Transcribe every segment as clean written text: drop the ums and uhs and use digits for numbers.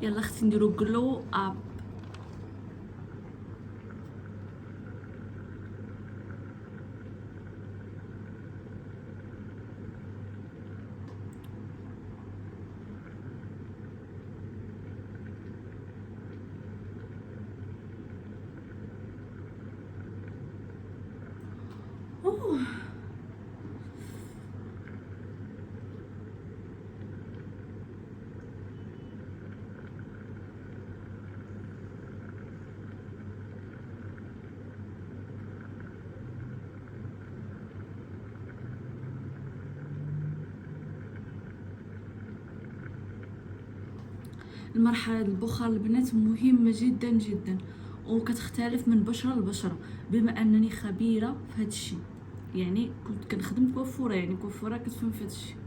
يلا اختي نديرو جلو اب. أوه. المرحلة البخار البنات مهمة جدا جدا، وكتختلف من بشرة لبشرة. بما انني خبيرة في هذا الشيء، يعني كنت كنخدم كوافورة، يعني كوافورة كتفهم في هذا الشيء.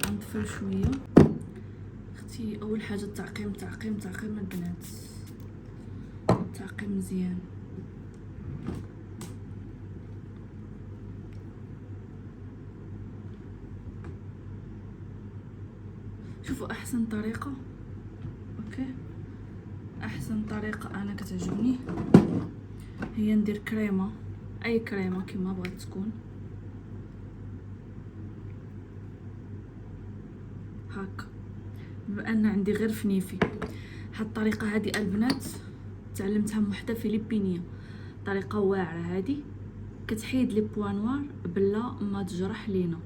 غنطفيو شوية. اختي اول حاجة التعقيم تعقيم تعقيم البنات، تعقيم مزيان. شوفوا احسن طريقة، اوكي، احسن طريقة انا كتعجبني هي ندير كريمة، اي كريمة كما بغات تكون هكا. بما ان عندي غير فنيفي، هاد الطريقة هادي البنات تعلمتها من وحدة فيليبينية، طريقة واعرة هادي، كتحيد لي بوا نوار بلا ما تجرح لينا.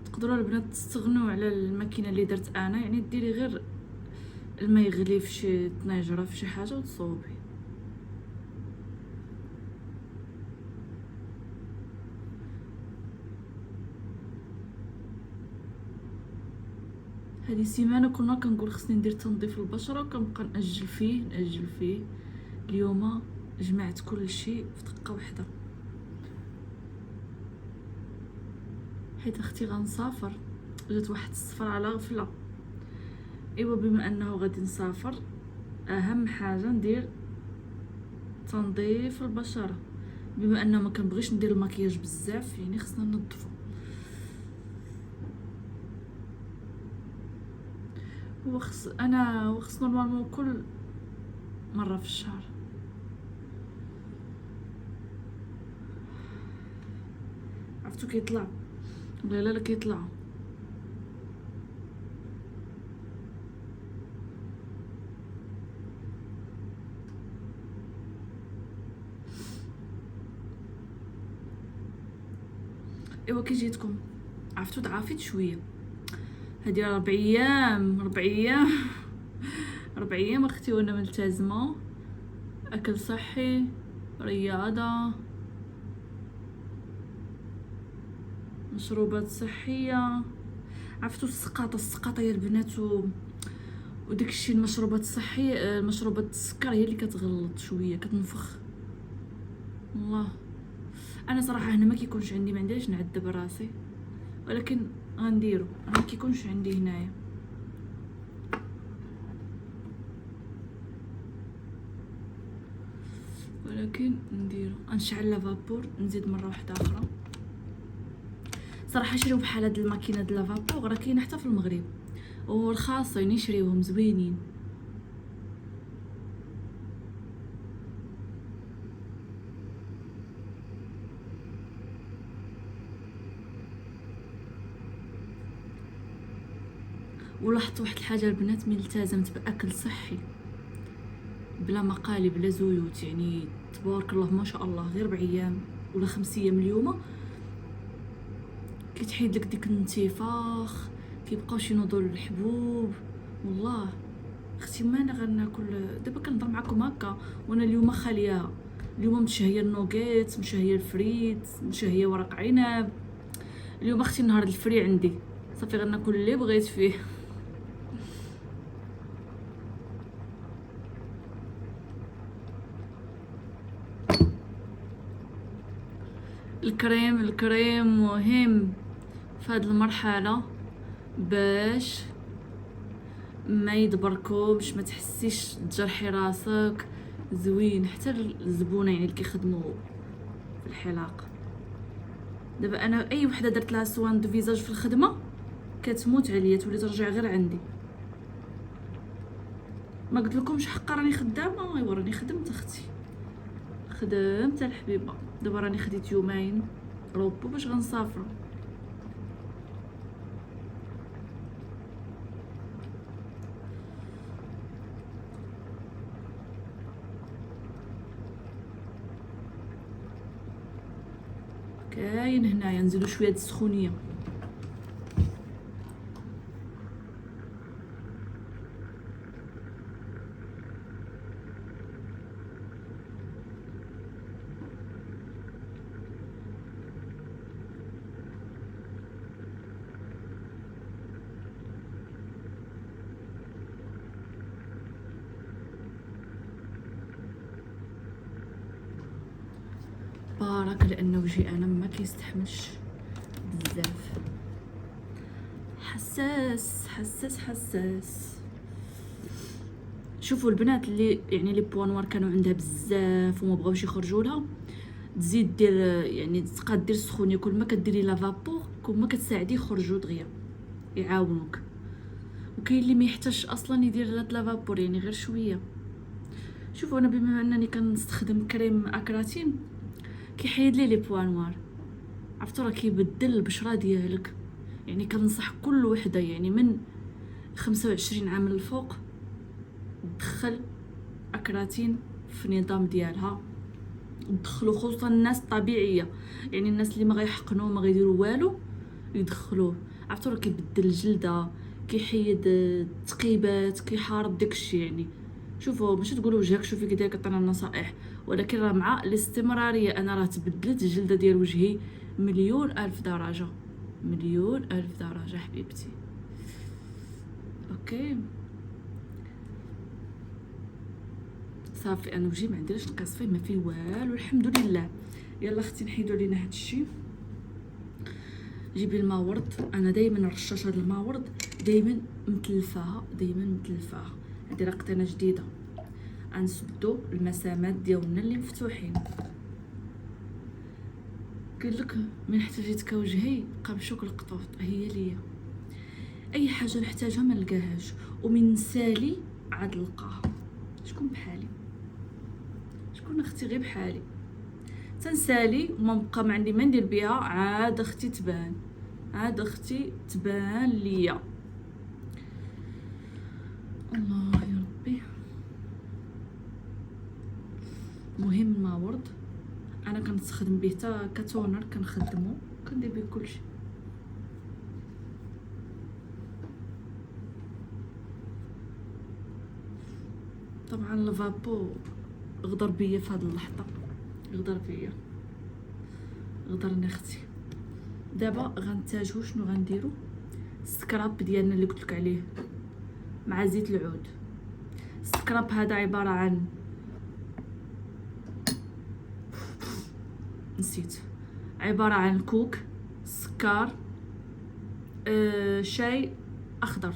تقدروا البنات تستغنوا على الماكينه اللي درت انا، يعني ديري غير الماء يغلي في شي طنيجره في شي حاجه وتصوبي. هذه سيمانه كنا كنقول خصني ندير تنظيف البشره، وكنبقى ناجل فيه. اليوم جمعت كل شيء في دقه واحده، حيت اختي غنسافر. جات واحد السفر على غفله. ايوا بما انه غادي نسافر، اهم حاجه ندير تنظيف البشره. بما ان ما كنبغيش ندير المكياج بزاف، يعني خصنا ننظفو. انا خص نورمالمون كل مره في الشهر. عرفتو كيطلع ولا لا كيطلع. ايوا كي جيتكم عرفتو تعافيت شويه. هادي 4 ايام 4 ايام 4 ايام اختي وانا ملتزمه، اكل صحي، رياضه، مشروبات صحيه. عرفتو السقاطه يا البنات وداك الشيء. المشروبات الصحيه، المشروبات السكر هي اللي كتغلط شويه، كتنفخ والله. انا صراحه هنا ما كيكونش عندي، ما عنديش نعذب راسي، ولكن غنديرو. انا ما كيكونش عندي هنايا، ولكن نديرو. نشعل لافابور، نزيد مره واحده اخرى. صراحه شريو بحال هاد الماكينه د لافابور راه كاينه حتى في المغرب، ورخاصين يشريوهم زوينين. ولاحظت واحد الحاجه البنات، ملي التزمت باكل صحي بلا مقالي بلا زيوت، يعني تبارك الله ما شاء الله، غير 4 ايام ولا 5 ايام اليوم كيتحيد لك ديك الانتفاخ، كيبقاوش ينوضوا الحبوب. والله اختي ما انا غناكل دابا كنهضر معكم هكا وانا اليوم خاليه. اليوم مشهيه النوغيت، مشهيه الفريت، مشهيه ورق عنب. اليوم اختي نهار الفري عندي، صافي غناكل اللي بغيت فيه. الكريم مهم في هذه المرحله باش ما يدبركمش، ما تحسيش تجرحي راسك. زوين حتى الزبونه يعني اللي كيخدموا في الحلاقه. دابا انا اي وحده درت لها سوان دو فيزاج في الخدمه كتموت عليا، تولي ترجع غير عندي. ما قلت لكمش حقا راني خدامه؟ ايوا راني خدمت اختي، خدمت الحبيبه. دابا راني خديت يومين روبو باش غنسافروا. كاين هنايا نزيدو شويه د السخونيه. بارك لان وجهي انا ما كيستحملش بزاف، حساس حساس حساس. شوفوا البنات اللي يعني لي بوا نوار كانوا عندها بزاف وما بغاوش يخرجوا لها، تزيد دير يعني تبقى دير السخونيه. كل ما كديري لافابور كل ما كتساعدي يخرجوا دغيا، يعاونوك. وكاين اللي ما يحتاجش اصلا يدير هاد لافابور، يعني غير شويه. شوفوا انا بما انني كنستخدم كريم اكراتين كيحيد لي بوا نوار، عرفتوا راه كيبدل البشره ديالك. يعني كننصح كل وحده يعني من 25 عام للفوق تدخل اكراتين في النظام ديالها. ندخلو خصوصا الناس الطبيعيه، يعني الناس اللي ما غيحقنوا ما غيديروا والو يدخلوه. عرفتوا راه كيبدل الجلده، كيحيد التقيبات، كيحارب داكشي. يعني شوفوا ماشي تقولوا وجهك شوفي كي داير كطينا النصائح، ولكن راه مع الاستمراريه. انا راه تبدلت الجلده ديال وجهي مليون الف درجه، مليون الف درجه حبيبتي. اوكي صافي، انا وجهي ما عنديش نقص فيه، ما فيه والو الحمد لله. يلا اختي نحيدوا لينا هذا الشيء. جيبي الماء ورد. انا دائما نرشش هذا الماء ورد، دائما متلفاها، دائما متلفاها. هذه راه قطينه جديده، غنسدوا المسامات ديالنا اللي مفتوحين. قال لك من احتاجيتك وجهي قمشوك القطوط، هي ليا اي حاجه نحتاجها ما نلقاهاش، ومن نسالي عاد نلقاها. شكون بحالي؟ شكون اختي غير بحالي؟ تنسالي وما بقى ما عندي ما ندير بها، عاد اختي تبان، عاد اختي تبان ليا. الله يا ربي. مهم الماء ورد انا كنستخدم به حتى كتونر، كنخدمو كندير به كلشي. طبعا الفابو غدر بيا في هذه اللحظه، غدر بيا، غدرني اختي. دابا غنتاجو شنو غنديرو؟ السكراب ديالنا اللي قلت لك عليه مع زيت العود. السكراب هذا عباره عن نسيت، عباره عن كوك، سكر، شاي اخضر.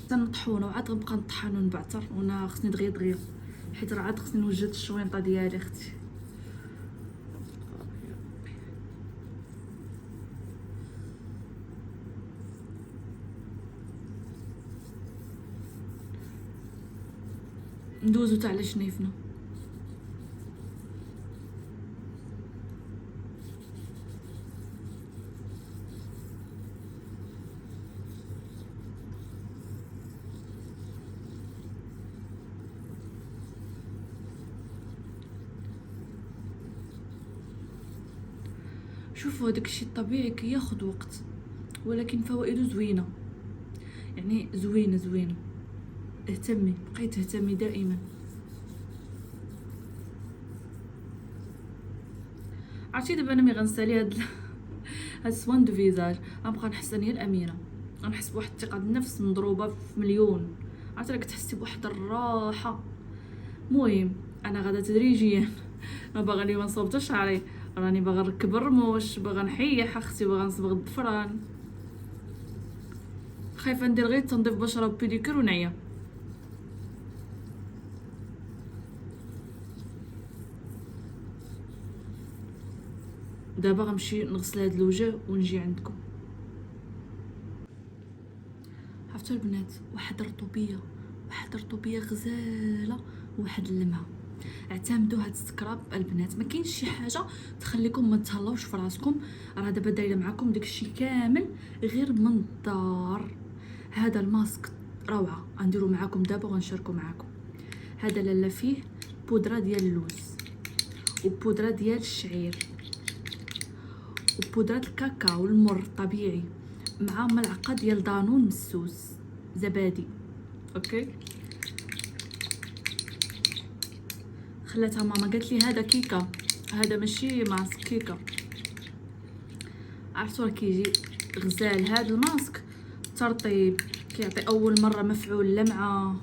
تنطحونو عاد غنبقى نطحنو نبعتر، وانا خصني دغيا حيت راه عاد خصني نوجد الشوينطه ديالي اختي. ندوزو تاع على شنيفنا. شوفوا هذاك الشيء الطبيعي كياخذ وقت، ولكن فوائده زوينه. يعني زوينه زوينه. اهتمي، بقاي تهتمي دائما. عرفتي دابا انا مي غنسالي هاد السوان دو فيزاج غنبقى نحس اني الاميره، غنحس بواحد الثقه بالنفس مضروبه في مليون. عرفتي كتحسي بواحد الراحه. المهم انا غادا تدريجيا ما باغا اليوم نصوب شعري، راني باغا نركب الرموش، باغا نحيح اختي، باغا نصبغ الضفران، خايفه ندير غير تنظيف بشره وبيديكور ونعيا. دابا غنمشي نغسل هاد الوجه ونجي عندكم. عرفتوا البنات، واحد رطوبيه غزاله وواحد اللمعه. اعتمدوا هاد السكراب البنات، ما كاينش شي حاجه تخليكم ما تهلاوش في راسكم. راه دابا دايره معكم داكشي كامل غير من الدار. هذا الماسك روعه، غنديرو معكم دابا وغنشاركو معكم. هذا لاله فيه بودره ديال اللوز وبودره ديال الشعير وبودره الكاكاو المر الطبيعي مع ملعقه ديال دانون مسوس زبادي. اوكي، خلاتها ماما قالت لي هذا كيكه، هذا ماشي ماسك، كيكه. عرفتوا راه كيجي غزال هذا الماسك، ترطيب، كيعطي اول مره مفعول لمعه،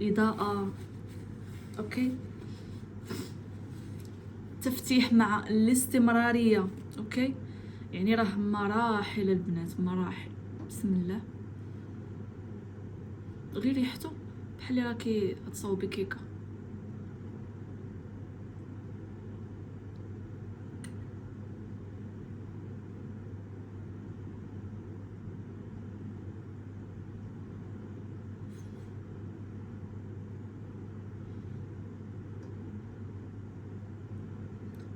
اضاءه. اوكي، تفتيح مع الاستمراريه. اوكي، يعني راه مراحل البنات، مراحل. بسم الله، غير ريحته بحال اللي راكي تصاوبي كيكه.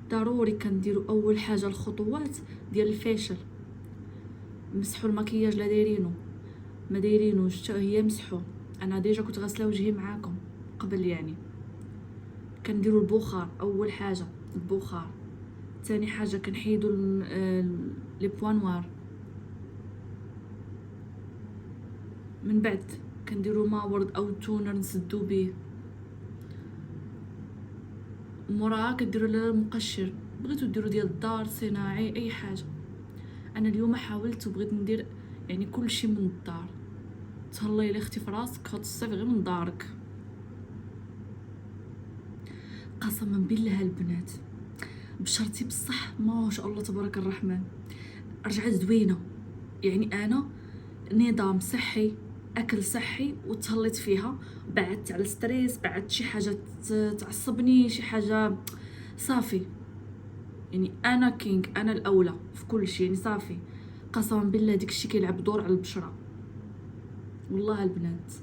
ضروري كنديروا اول حاجه الخطوات ديال الفاشل. مسحوا المكياج لا دايرينو ما دايرينوش حتى هي مسحوا. انا ديجا كنت غاسله وجهي معاكم قبل، يعني كنديروا البخار اول حاجه، البخار. ثاني حاجه كنحيدوا لي بوان نوار. من بعد كنديروا ماورد او تونر نسدو به. موراها كديروا له المقشر، بغيتو ديروا ديال الدار صناعي اي حاجه. انا اليوم حاولت وبغيت ندير يعني كل شيء من الدار. تهلاي لي اختي في راسك، هاد الصيف غير من دارك. قسما بالله البنات بشرتي بصح ما شاء الله تبارك الرحمن رجعت زوينه. يعني انا نظام صحي، اكل صحي، وتهليت فيها، بعدت على الستريس، بعدت شي حاجه تعصبني، شي حاجه صافي. يعني انا كينغ، انا الاولى في كل شيء، يعني صافي. قسما بالله داكشي كيلعب دور على البشره والله البنات.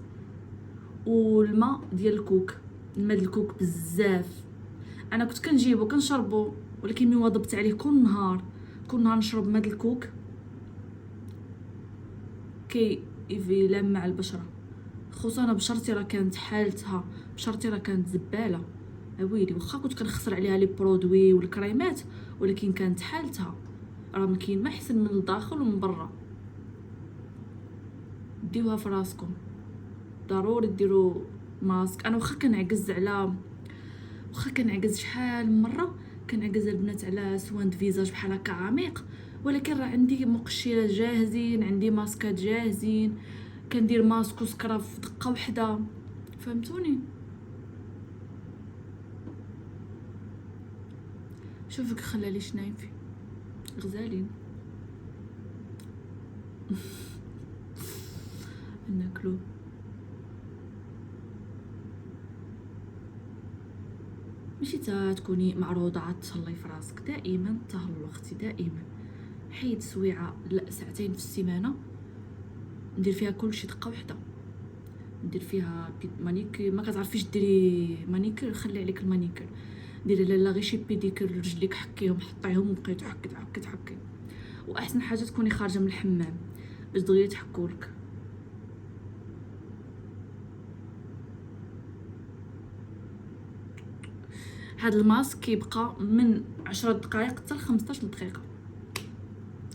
والماء ديال الكوك، الماء ديال الكوك بزاف. انا كنت كنجيبو كنشربو، ولكن مي واظبت عليه كل نهار نشرب ماء ديال الكوك، كي يلمع البشره. خصوصا انا بشرتي راه كانت حالتها، بشرتي راه كانت زباله اويلي. واخا كنت كنخسر عليها لي برودوي والكريمات، ولكن كانت حالتها راه ما كاين ما احسن من الداخل ومن برا. ديوها في راسكم، ضروري ديروا ماسك. انا واخا كنعكز شحال من مره كنعكز البنات على سوان د فيزاج بحال هكا عميق، ولكن راه عندي مقشرات جاهزين، عندي ماسكات جاهزين، كندير ماسك وسكراب في دقه واحده. فهمتوني؟ شوفك خلالي شنايفي غزالين. ناكلو. ماشي تكوني معروضه عاد تهلاي في راسك، دائما تهلو اختي، دائما. حيد سويعه لا ساعتين في السيمانه ندير فيها كلشي دقه واحده. ندير فيها مانيكير، ما كتعرفيش ديري مانيكير خلي عليك المانيكير، ديري لالا غير شي بيديكير لرجليك، حكيهم حطيهم وبقيت تحكي. واحسن حاجه تكوني خارجه من الحمام باش دغيا تحكولك. هذا الماسك كيبقى من 10 دقائق حتى ل 15 دقيقه.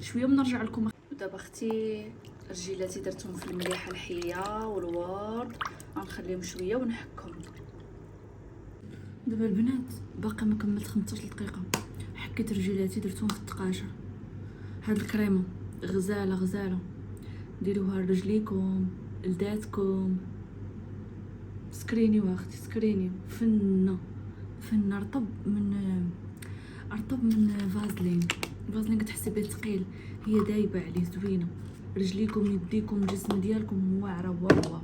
شويه ونرجع لكم. دابا اختي رجيلاتي درتهم في المليحه الحيه والورد، غنخليهم شويه ونحكهم. دابا البنات باقي ما كملت 15 دقيقه، حكيت رجيلاتي درتهم في التقاشر. هاد الكريمه غزاله غزاله، ديروها لرجليكم لداتكم. سكريني واختي سكريني، فنه فنه. رطب من فازلين كتحسي به ثقيل، هي دايبه عليه زوينه. رجليكم يديكم الجسم ديالكم واعره واو.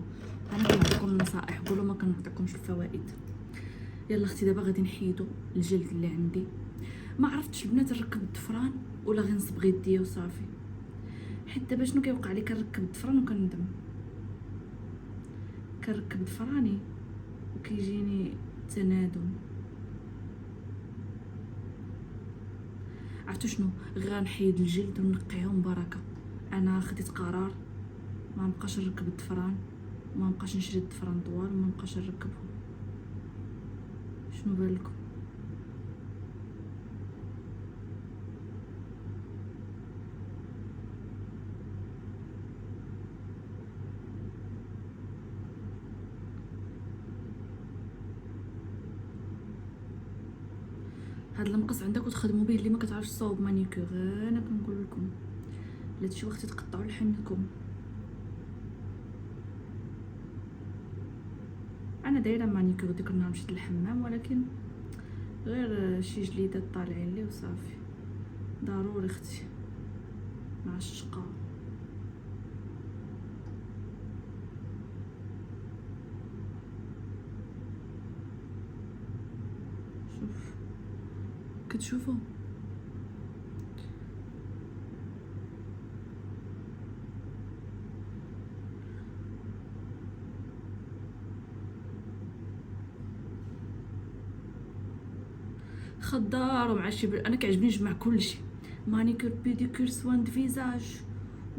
انا كنعطيكم النصائح، قولوا ما كنعطيكمش الفوائد. يلا اختي دابا غادي نحيدو الجلد اللي عندي. ما عرفتش البنات نركب الضفران ولا غير نصبغ يديا وصافي، حيت دابا شنو كيوقع لي، كنركب الضفران وكندم، كنركب ضفراني وكيجيني تنادم. عرفتو شنو، غنحيد الجلد ونقيهم بركه. انا خديت قرار ما نبقاش نركب الضفران، وما نبقاش نشري الضفران طوال، وما نبقاش نركبهم. شنو بالكم؟ هاد المقص عندك وتخدموا به اللي ما كتعرفش تصاوب مانيكير. انا كنقول لكم لا شي وقت تقطعوا لحمكم. انا دايره مانيكير ديك النهار مشيت للحمام، ولكن غير شي جليدات طالعين لي وصافي. ضروري اختي مع الشقه. شوف كتشوفوا خضار ومع شي انا كيعجبني نجمع كلشي، مانيكير بيديكير سوان فيزاج.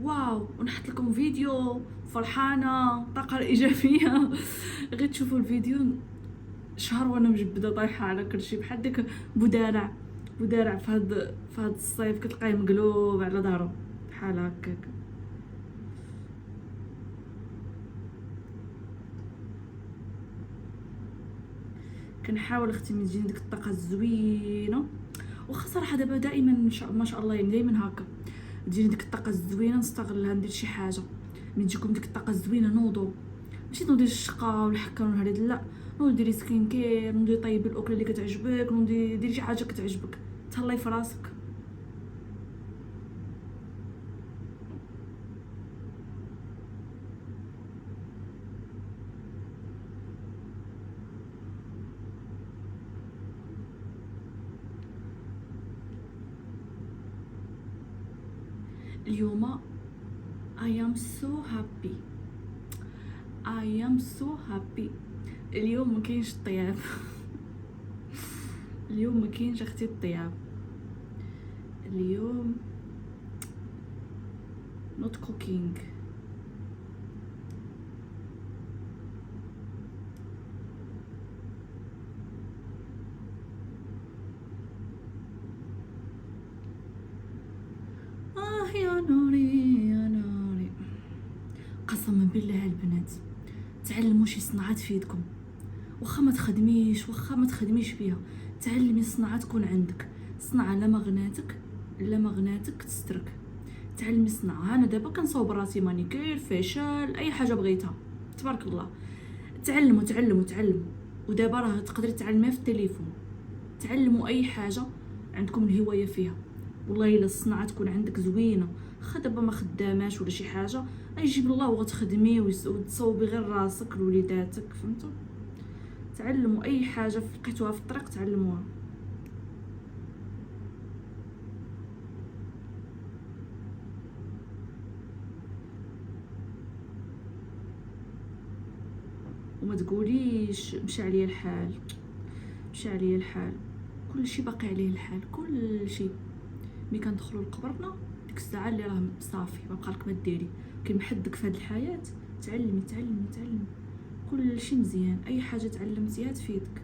واو، ونحط لكم فيديو فرحانه طاقه ايجابيه. غير تشوفوا الفيديو شهر وانا مجبده طايحه على كلشي، بحال داك بودارع في هاد الصيف كتلقاه مقلوب على ظهرو بحال هكاك. كنحاول اختي من تجيني ديك الطاقه الزوينه، واخا صراحه دابا دائما ما شاء الله يعني دائما هكا تجيني ديك الطاقه الزوينه، نستغلها ندير شي حاجه. من تجيكم ديك الطاقه الزوينه نوضوا، ماشي نوضي الشقه والحكا والهريد، لا، نوضي ديري سكين كير، نوضي طيبي الاكله اللي كتعجبك، نوضي ديري شي حاجه كتعجبك، تهلاي في راسك. اليوم I am so happy. I am so happy. اليوم ما كاينش الطياب. اليوم ما كاينش اختي الطياب. اليوم not cooking. يا ناري يا ناري. قسما بالله البنات تعلموا شي صنعه تفيدكم، واخا ما تخدميش فيها، تعلمي صنعه تكون عندك. صنعه لا مغناتك تسترك. تعلمي صنعه. انا دابا كنصاوب راسي مانيكير فيشل اي حاجه بغيتها تبارك الله. تعلموا. ودابا راه تقدري تعلميها في التليفون. تعلموا اي حاجه عندكم الهوايه فيها. والله الا الصنعه تكون عندك زوينه، خا دابا ما خداماش ولا شي حاجه، يجيب الله وغتخدمي وتصوبي غير راسك لوليداتك، فهمتوا؟ تعلموا اي حاجه لقيتوها في الطريق تعلموها. وما تقوليش مشى عليا الحال، كل شيء باقي عليه الحال، كل شيء. ملي كندخلوا لقبرنا ديك الساعه اللي راه صافي ما بقى لك ما ديري، كيمحدك في هذه الحياه. تعلمي كل شيء مزيان، اي حاجه تعلمتيها تفيدك.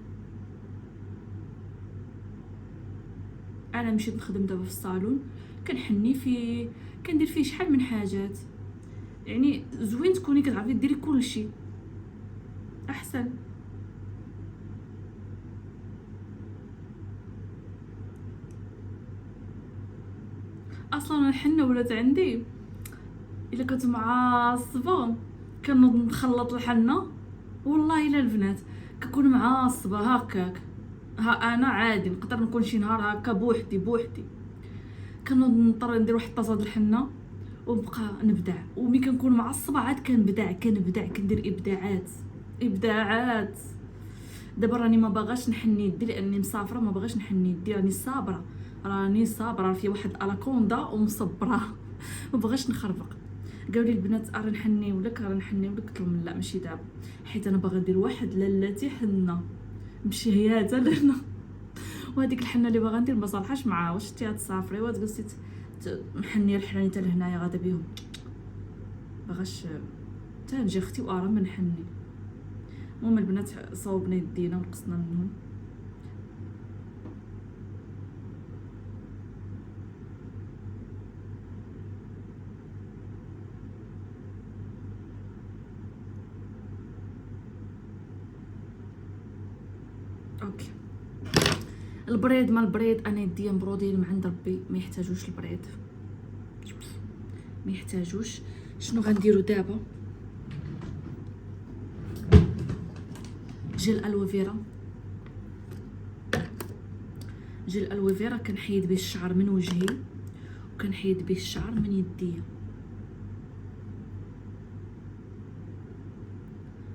انا مشيت نخدم دابا في الصالون، كنحني فيه، كندير فيه شحال من حاجات. يعني زوين تكوني كتعرفي ديري كلشي احسن. اصلا الحنه ولات عندي الا كنت معصبه كنوض نخلط الحنه، والله الا البنات كنكون معصبه هكاك. ها انا عادي نقدر نكون شي نهار هكا بوحدي كنوض نضطر ندير واحد طاسه د الحنه ونبقى نبدع، وملي كنكون معصبه عاد كنبدع كندير ابداعات. دابا راني ما باغاش نحني يدي لاني مسافره، ما باغاش نحني يدي، راني صابره في واحد الاكوندا ومصبره ما باغاش نخربق. قالوا لي البنات راه نحنيو لك قلت لهم لا ماشي دابا، حيت انا باغا ندير واحد لالاتي حنه نمشي هي حتى لهنا وهذيك الحنه اللي باغا ندير ما صالحاش معاها. واش شتيها تسافري وتجلسي محنيه الحناني حتى لهنايا غادا بيهم، باغاش حتى نجي اختي وارا ما نحني. المهم البنات صوبنا يدينا ونقصنا منهم. اوكي البريد ما البريد انا يديا مبرودين من عند ربي، ما يحتاجوش البريد، ما يحتاجوش. شنو غنديروا دابا؟ جيل الوفيرا، جيل الوفيرا كنحيد به الشعر من وجهي وكنحيد به الشعر من يديا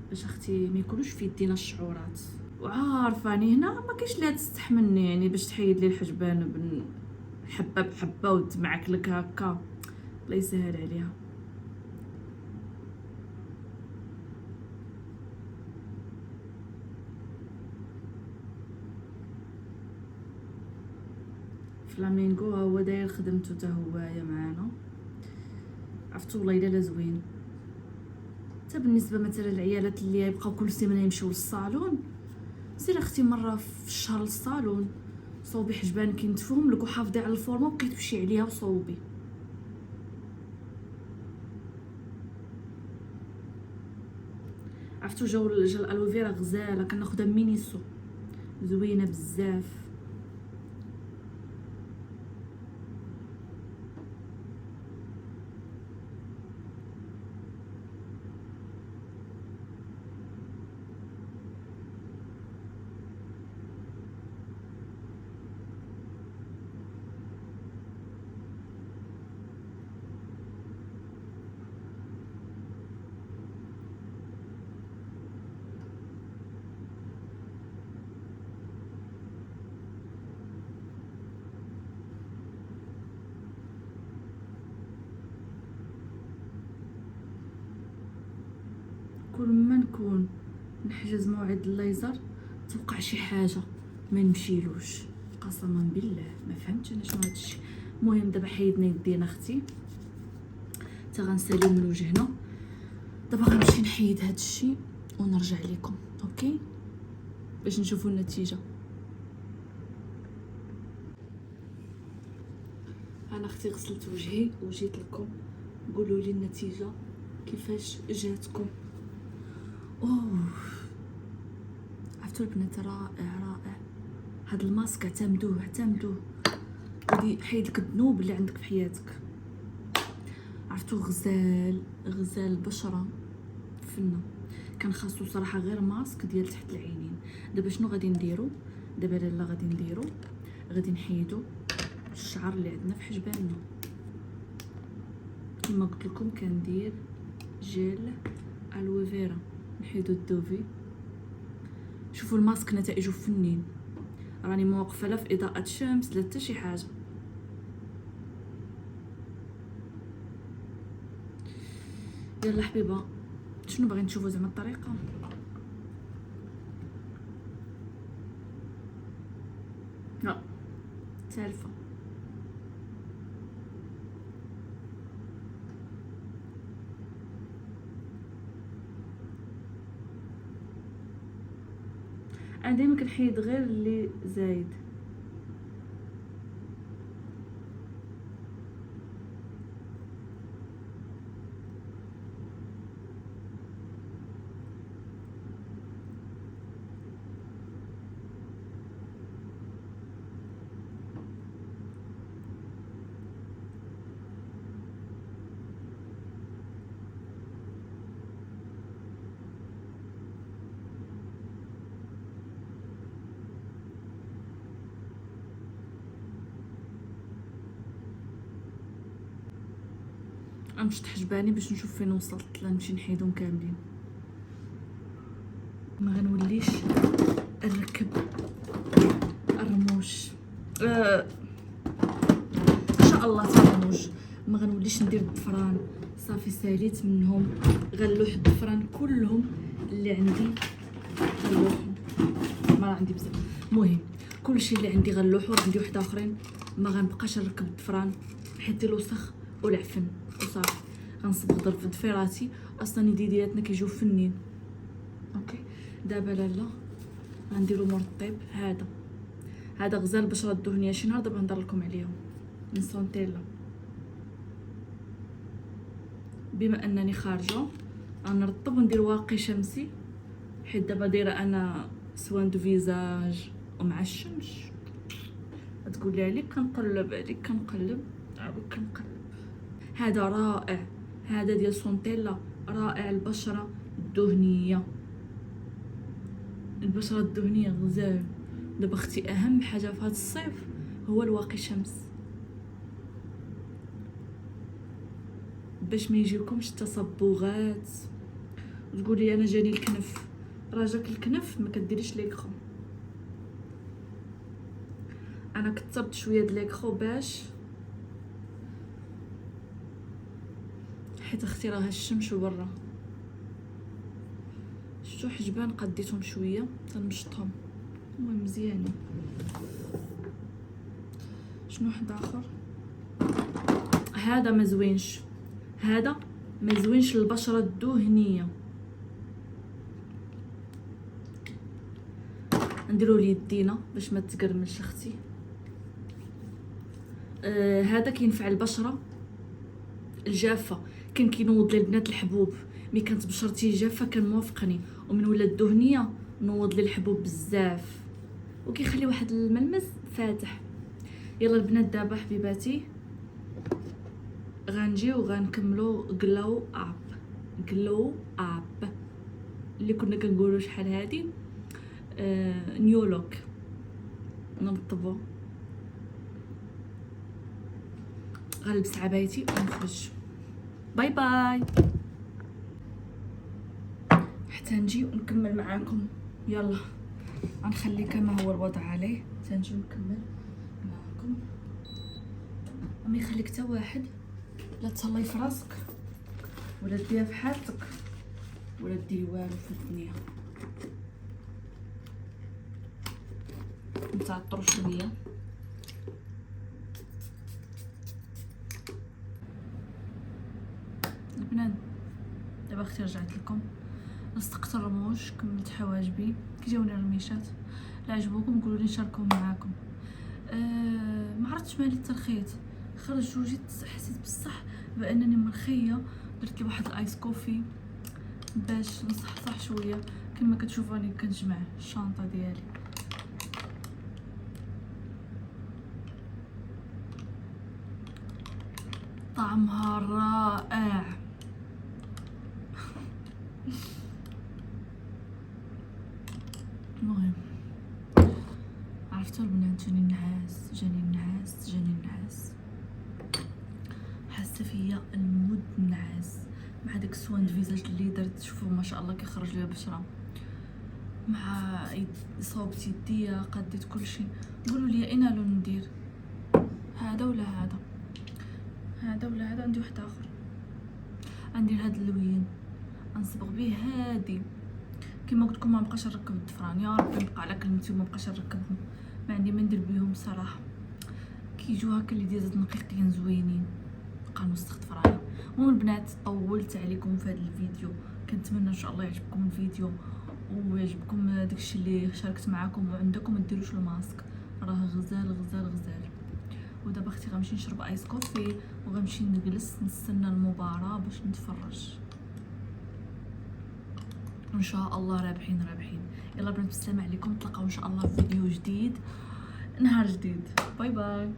باش اختي ما يكونوش في يدينا الشعورات. وعارفاني هنا ما كاينش اللي تستحملني يعني باش تحيد لي الحجبان حبه بحبه وتمعك لك هكا، الله يسهل عليها. فلامينغو هو داير خدمته حتى هوايا معانا، عرفتو والله الا زوين. حتى بالنسبه مثلا العيالات اللي يبقاو كل سيمانه يمشيو للصالون، سير اختي مره في الشهر للصالون صوبي حجبان كينتفوهم لك وحافظي على الفورمه وكيتمشي عليها وصوبي. عرفتو جا الالوفيرا غزاله كناخدها مينيسو زوينه بزاف. كل ما نكون نحجز موعد الليزر توقع شي حاجه ما نمشيلوش، قسما بالله ما فهمتش انا شنو هادشي. المهم دابا حيدنا يدينا اختي حتى غنساليو من وجهنا. دابا غنمشي نحيد هادشي ونرجع لكم اوكي باش نشوفوا النتيجه. انا اختي غسلت وجهي وجيت لكم، قولوا لي النتيجه كيفاش جاتكم. اوه عرفتو البنات رائع هاد الماسك، اعتمدوه غادي يحيد لك الذنوب اللي عندك في حياتك. عرفتو غزال البشره فنه. كان خاصو صراحه غير ماسك ديال تحت العينين. دابا شنو غادي نديرو؟ دابا لالا غادي نحيدو الشعر اللي عندنا في حجباننا. كما قلت لكم كندير جيل الوفيرا نحيدو الدوفي. شوفوا الماسك نتائجه فنين، راني موقفه لا في اضاءه الشمس لا حتى شي حاجه. يلا حبيبه شنو باغي نشوفوا زعما الطريقه؟ لا سالفه انا دايما كنحيد غير اللي زايد. غنمشي تحجباني باش نشوف فين وصلت، لا نمشي نحيدهم كاملين. ما غنوليش نركب الرموش ان شاء الله ترموش. ما غنوليش ندير الضفران، صافي ساليت منهم. غنلوح الضفران كلهم اللي عندي، غنلوحهم. ما عندي بزاف، المهم كلشي اللي عندي غنلوحو. عندي واحد اخرين ما غنبقاش نركب الضفران حيت الوسخ والعفن وصافي. غنصبغ ضفيراتي، اصلا يديدياتنا كيجيو فنين. اوكي دابا لالا غنديرو مرطب. هذا غزال البشره الدهنيه. شي نهار دابا نهضر لكم عليهم من سونتيلا. بما انني خارجه غنرطب وندير واقي شمسي، حيت دابا دايره انا سوان دو فيزاج ومع الشمس. تقول لي عليك كنقلب عاود كنقلب. هذا رائع، هذا ديال سونتيلا رائع. البشره الدهنيه، البشره الدهنيه غزال. دابا اختي اهم حاجه في هذا الصيف هو الواقي الشمس، باش ما يجيكمش تصبغات وتقولي انا جاني الكنف. راجاك الكنف ما كديريش ليكرو. انا كثرت شويه د ليكرو باش حيت اختي راها الشمس برا. شفتو حجبان قديتهم شويه تنمشطهم. المهم مزيانين. شنو واحد اخر؟ هذا ما زوينش، هذا ما زوينش للبشره الدهنيه. نديرو ليدينا باش ما تقرمش اختي. هذا كينفع البشره الجافه، كان كينوض لي البنات الحبوب. ملي كانت بشرتي جافه كان موافقني، ومن ولات دهنيه نوض لي الحبوب بزاف وكيخلي واحد الملمس فاتح. يلا البنات دابا حبيباتي غنجيو غنكملو جلو اب اللي كنا كنقولوا شحال هادي. نيو لوك نرطبو. غنلبس عبايتي ونخرج. باي باي حتى نجي ونكمل معاكم. يلا غنخلي كما هو الوضع عليه تنجي نكمل معاكم. وما يخليك حتى واحد لا تهلاي في راسك ولا ديها في حالتك ولا ديري والو في الدنيا. نتعطروا شويه. البنات دابا اختي رجعت لكم، لصقت الرموش، كملت حواجبي. كيجاوني الرميشات لا عجبوكم قولوا لي نشاركهم معاكم. ما عرفتش مالي الترخيت، خرجت وجيت حسيت بصح بانني مرخيه. درت لي واحد الايس كوفي باش نصحصح شويه. كما كتشوفوني كنجمع الشنطه ديالي. طعمها رائع. المهم عرفتوا البنات جاني النعاس حاسه فيا المود النعاس مع داك السوان فيزاج اللي درت. شوفوا ما شاء الله كيخرج لي البشره مع صوبت يديا قديت كلشي. قولوا لي اين لون ندير، هذا ولا هذا؟ عندي واحد اخر. ندير هذا اللوين نصبغ به هادي. كما قلت لكم ما بقاش نركب الضفران. يا ربي نبقى على كلمتي وما بقاش نركبهم. ما عندي ما ندير بهم صراحه. كيجيو هكا اللي ديزات نقيقين زوينين بقى نوسخ ضفراني. المهم البنات طولت عليكم في هذا الفيديو. كنتمنى ان شاء الله يعجبكم الفيديو ويعجبكم داكشي اللي شاركت معكم. وعندكم ما ديروش الماسك راه غزال. ودابا اختي غنمشي نشرب ايس كوفي وغنمشي نجلس نستنى المباراة باش نتفرج. ان شاء الله رابحين. يلا بنات بالسلامة عليكم. نتلاقاو ان شاء الله في فيديو جديد نهار جديد. باي باي.